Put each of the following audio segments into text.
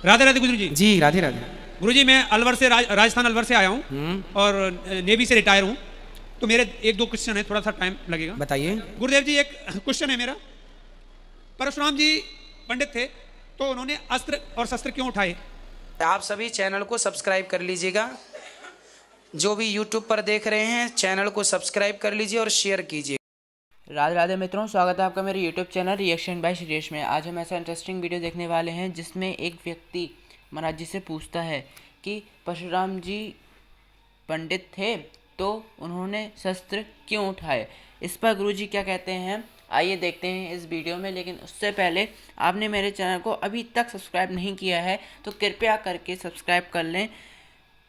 राधे राधे गुरु जी। जी राधे राधे। गुरु जी मैं अलवर से राजस्थान अलवर से आया हूँ और नेवी से रिटायर हूँ, तो मेरे एक दो क्वेश्चन है, थोड़ा सा टाइम लगेगा। बताइए। गुरुदेव जी एक क्वेश्चन है मेरा, परशुराम जी पंडित थे तो उन्होंने अस्त्र और शस्त्र क्यों उठाए? आप सभी चैनल को सब्सक्राइब कर लीजिएगा, जो भी यूट्यूब पर देख रहे हैं चैनल को सब्सक्राइब कर लीजिए और शेयर कीजिए। राधे राधे मित्रों, स्वागत है आपका मेरे YouTube channel reaction by Shrish में। आज हम ऐसा इंटरेस्टिंग वीडियो देखने वाले हैं जिसमें एक व्यक्ति महाराज जी से पूछता है कि परशुराम जी पंडित थे तो उन्होंने शस्त्र क्यों उठाए। इस पर गुरु जी क्या कहते हैं, आइए देखते हैं इस वीडियो में। लेकिन उससे पहले आपने मेरे चैनल को अभी तक सब्सक्राइब नहीं किया है तो कृपया करके सब्सक्राइब कर लें।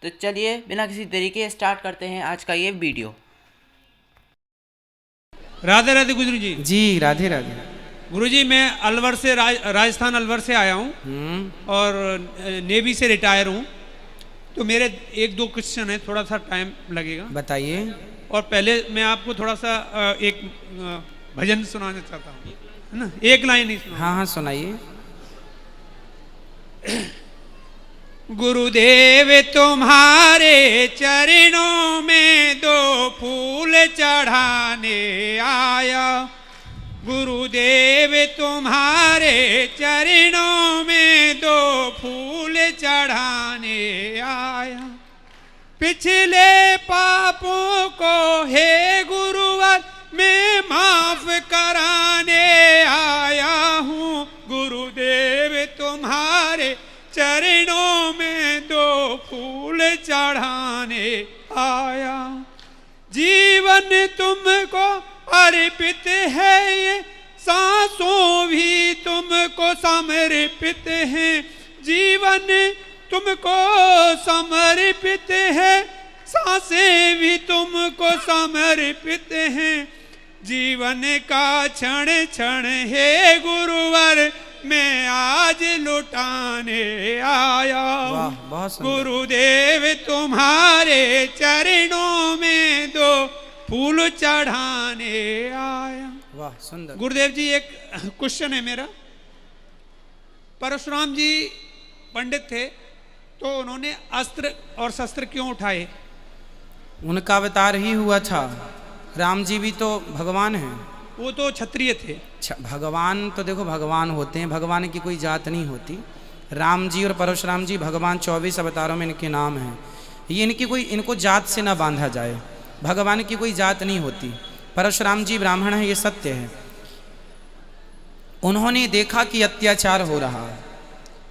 तो चलिए बिना किसी देरी के स्टार्ट करते हैं आज का ये वीडियो। राधे राधे गुरु जी। जी राधे राधे। गुरु जी मैं अलवर से राजस्थान अलवर से आया हूँ और नेवी से रिटायर हूँ, तो मेरे एक दो क्वेश्चन है, थोड़ा सा टाइम लगेगा। बताइए। और पहले मैं आपको थोड़ा सा एक भजन सुनाना चाहता हूँ, है ना, एक लाइन ही सुना। हाँ हाँ सुनाइए। गुरुदेव तुम्हारे चरणों में दो फूल चढ़ाने आया, गुरुदेव तुम्हारे चरणों में दो फूल चढ़ाने आया, पिछले पापों को हे गुरुवर मैं माफ कराने आया हूँ, गुरुदेव तुम्हारे चरणों में दो फूल चढ़ाने आया, जीवन तुमको अर्पित है ये सांसों भी तुमको समर्पित हैं, जीवन तुमको समर्पित है सांसें भी तुमको समर्पित हैं, जीवन का क्षण क्षण है गुरुवर मैं आज लुटाने आया, गुरुदेव तुम्हारे चरणों में दो फूल चढ़ाने आया। वाह सुंदर। गुरुदेव जी एक क्वेश्चन है मेरा, परशुराम जी पंडित थे तो उन्होंने अस्त्र और शस्त्र क्यों उठाए? उनका अवतार ही हुआ था। राम जी भी तो भगवान हैं। वो तो क्षत्रिय थे। भगवान तो देखो भगवान होते हैं, भगवान की कोई जात नहीं होती। राम जी और परशुराम जी भगवान 24 अवतारों में इनके नाम हैं। ये इनको जात से ना बांधा जाए, भगवान की कोई जात नहीं होती। परशुराम जी ब्राह्मण है, ये सत्य है। उन्होंने देखा कि अत्याचार हो रहा,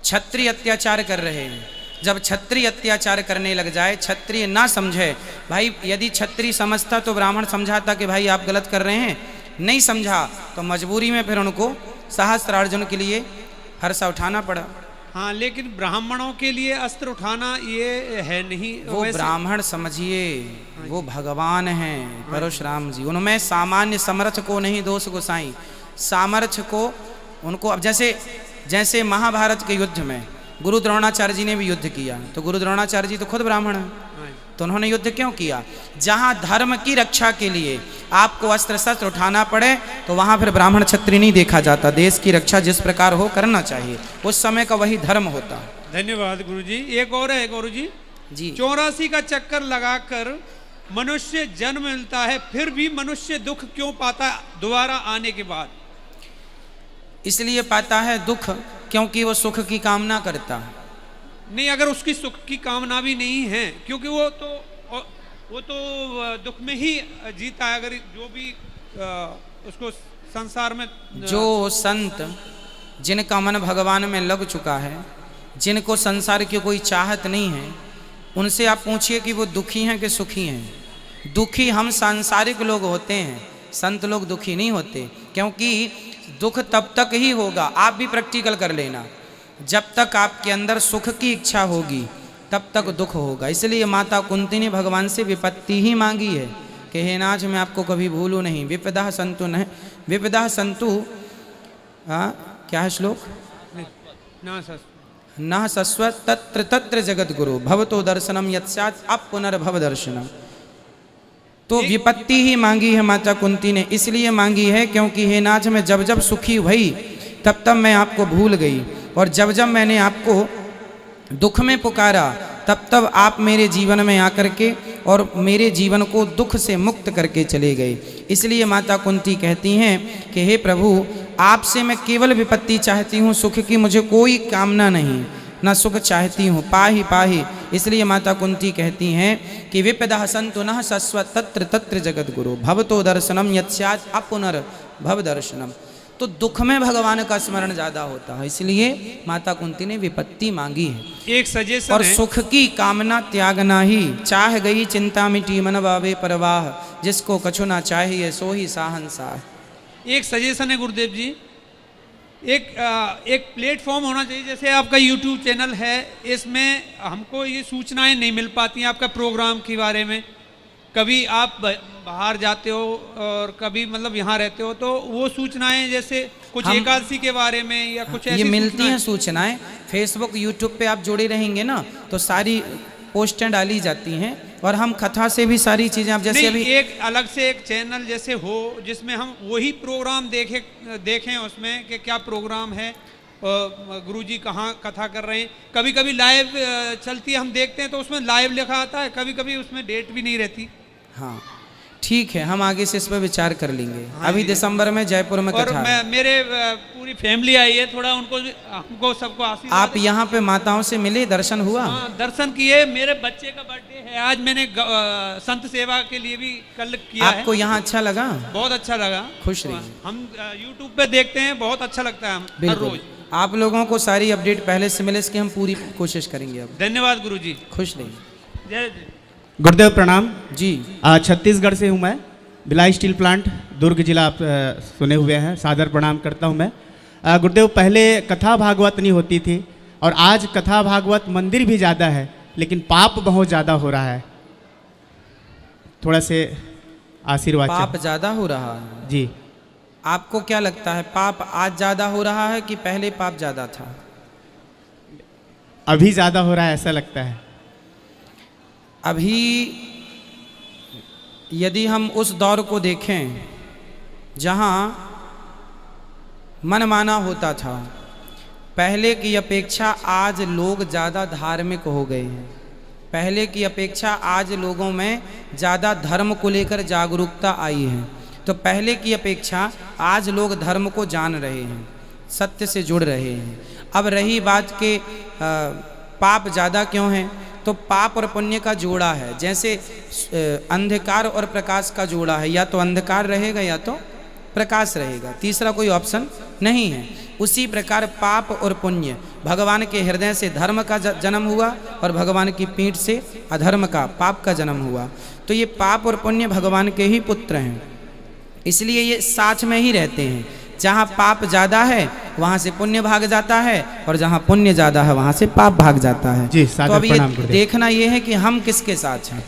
क्षत्रिय अत्याचार कर रहे हैं। जब क्षत्रिय अत्याचार करने लग जाए, क्षत्रिय ना समझे, भाई यदि क्षत्रिय समझता तो ब्राह्मण समझाता कि भाई आप गलत कर रहे हैं, नहीं समझा तो मजबूरी में फिर उनको सहस्त्रार्जुन के लिए हर्षा उठाना पड़ा। हाँ, लेकिन ब्राह्मणों के लिए अस्त्र उठाना ये है नहीं। वो ब्राह्मण समझिए, वो भगवान हैं परशुराम जी। उनमें सामान्य समर्थ को नहीं दोष गोसाई, सामर्थ्य को उनको। अब जैसे महाभारत के युद्ध में गुरु द्रोणाचार्य जी ने भी युद्ध किया, तो गुरु द्रोणाचार्य जी तो खुद ब्राह्मण हैं, तो उन्होंने युद्ध क्यों किया? जहां धर्म की रक्षा के लिए आपको अस्त्र शस्त्र उठाना पड़े तो वहां फिर ब्राह्मण क्षत्रिय नहीं देखा जाता। देश की रक्षा जिस प्रकार हो करना चाहिए, उस समय का वही धर्म होता। धन्यवाद गुरु जी। एक और है गुरु जी, 84 का चक्कर लगाकर मनुष्य जन्म मिलता है, फिर भी मनुष्य दुख क्यों पाता दोबारा आने के बाद? इसलिए पाता है दुख क्योंकि वो सुख की कामना करता है। नहीं, अगर उसकी सुख की कामना भी नहीं है, क्योंकि वो तो दुख में ही जीता है। अगर जो भी उसको संसार में जो संत जिनका मन भगवान में लग चुका है, जिनको संसार की कोई चाहत नहीं है, उनसे आप पूछिए कि वो दुखी हैं कि सुखी हैं। दुखी हम सांसारिक लोग होते हैं, संत लोग दुखी नहीं होते, क्योंकि दुख तब तक ही होगा। आप भी प्रैक्टिकल कर लेना, जब तक आपके अंदर सुख की इच्छा होगी तब तक दुख होगा। इसलिए माता कुंती ने भगवान से विपत्ति ही मांगी है कि हे नाथ मैं आपको कभी भूलूं नहीं। विपदा संतु न विपदा संतु, क्या है श्लोक? न सस्व तत्र तत्र जगत गुरु भवतो दर्शनम यत्स्यात् अपुनर्भव दर्शनम। तो विपत्ति ही मांगी है माता कुंती ने, इसलिए मांगी है क्योंकि हे नाथ मैं जब जब सुखी हुई तब तब मैं आपको भूल गई, और जब जब मैंने आपको दुख में पुकारा, तब तब आप मेरे जीवन में आकर के और मेरे जीवन को दुख से मुक्त करके चले गए। इसलिए माता कुंती कहती हैं कि हे प्रभु, आपसे मैं केवल विपत्ति चाहती हूँ, सुख की मुझे कोई कामना नहीं, न सुख चाहती हूँ, पाहि पाहि। इसलिए माता कुंती कहती हैं कि विपदा संतु नः सस्व तत्र तत्र जगत गुरु भवतो दर्शनम यत्स्यात् अपुनर भव दर्शनम। तो दुख में भगवान का स्मरण ज्यादा होता है, इसलिए माता कुंती ने विपत्ति मांगी है। एक सजेशन और है, सुख की कामना त्यागना ही, चाह गई चिंता मिटी मन बावे परवाह, जिसको कछु ना चाहिए सो ही साहंसाह। एक सजेशन है गुरुदेव जी, एक प्लेटफॉर्म होना चाहिए, जैसे आपका यूट्यूब चैनल है, इसमें हमको ये सूचनाएं नहीं मिल पाती हैं आपका प्रोग्राम के बारे में। कभी आप बाहर जाते हो और कभी मतलब यहाँ रहते हो, तो वो सूचनाएं जैसे कुछ एकादशी के बारे में या कुछ ऐसी ये मिलती हैं सूचनाएं। फेसबुक यूट्यूब पे आप जुड़े रहेंगे ना, तो सारी पोस्टें डाली जाती हैं, और हम कथा से भी सारी चीज़ें आप जैसे अभी एक अलग से एक चैनल जैसे हो जिसमें हम वही प्रोग्राम देखें उसमें कि क्या प्रोग्राम है, गुरुजी कहाँ कथा कर रहे हैं। कभी कभी लाइव चलती है, हम देखते हैं तो उसमें लाइव लिखा आता है, कभी कभी उसमें डेट भी नहीं रहती। हाँ ठीक है, हम आगे से इस पर विचार कर लेंगे। अभी दिसंबर में जयपुर में और कथा है। मेरे पूरी फैमिली आई है, थोड़ा हमको सबको आशीर्वाद। आप यहाँ पे माताओं से मिले, दर्शन हुआ? हाँ, दर्शन किए। मेरे बच्चे का बर्थडे है आज, मैंने संत सेवा के लिए भी कल किया है। आपको यहाँ अच्छा लगा? बहुत अच्छा लगा। खुश रहिए। हम यूट्यूब पे देखते हैं, बहुत अच्छा लगता है हम हर रोज। आप लोगों को सारी अपडेट पहले से मिले, इसकी हम पूरी कोशिश करेंगे। अब धन्यवाद गुरुजी, खुश रहिए। जय। गुरुदेव प्रणाम जी। छत्तीसगढ़ से हूँ मैं, भिलाई स्टील प्लांट दुर्ग जिला, आप सुने हुए हैं। सादर प्रणाम करता हूँ मैं। गुरुदेव, पहले कथा भागवत नहीं होती थी और आज कथा भागवत मंदिर भी ज़्यादा है, लेकिन पाप बहुत ज़्यादा हो रहा है। थोड़ा से आशीर्वाद पाप ज़्यादा हो रहा है जी। आपको क्या लगता है, पाप आज ज़्यादा हो रहा है कि पहले पाप ज़्यादा था? अभी ज़्यादा हो रहा है ऐसा लगता है। अभी यदि हम उस दौर को देखें जहाँ मनमाना होता था, पहले की अपेक्षा आज लोग ज़्यादा धार्मिक हो गए हैं। पहले की अपेक्षा आज लोगों में ज़्यादा धर्म को लेकर जागरूकता आई है। तो पहले की अपेक्षा आज लोग धर्म को जान रहे हैं, सत्य से जुड़ रहे हैं। अब रही बात के पाप ज़्यादा क्यों हैं, तो पाप और पुण्य का जोड़ा है। जैसे अंधकार और प्रकाश का जोड़ा है, या तो अंधकार रहेगा या तो प्रकाश रहेगा, तीसरा कोई ऑप्शन नहीं है। उसी प्रकार पाप और पुण्य, भगवान के हृदय से धर्म का जन्म हुआ और भगवान की पीठ से अधर्म का, पाप का जन्म हुआ। तो ये पाप और पुण्य भगवान के ही पुत्र हैं, इसलिए ये साथ में ही रहते हैं। जहाँ पाप ज़्यादा है वहाँ से पुण्य भाग जाता है, और जहाँ पुण्य ज़्यादा है वहाँ से पाप भाग जाता है। जी, तो अब ये देखना ये है कि हम किसके साथ हैं।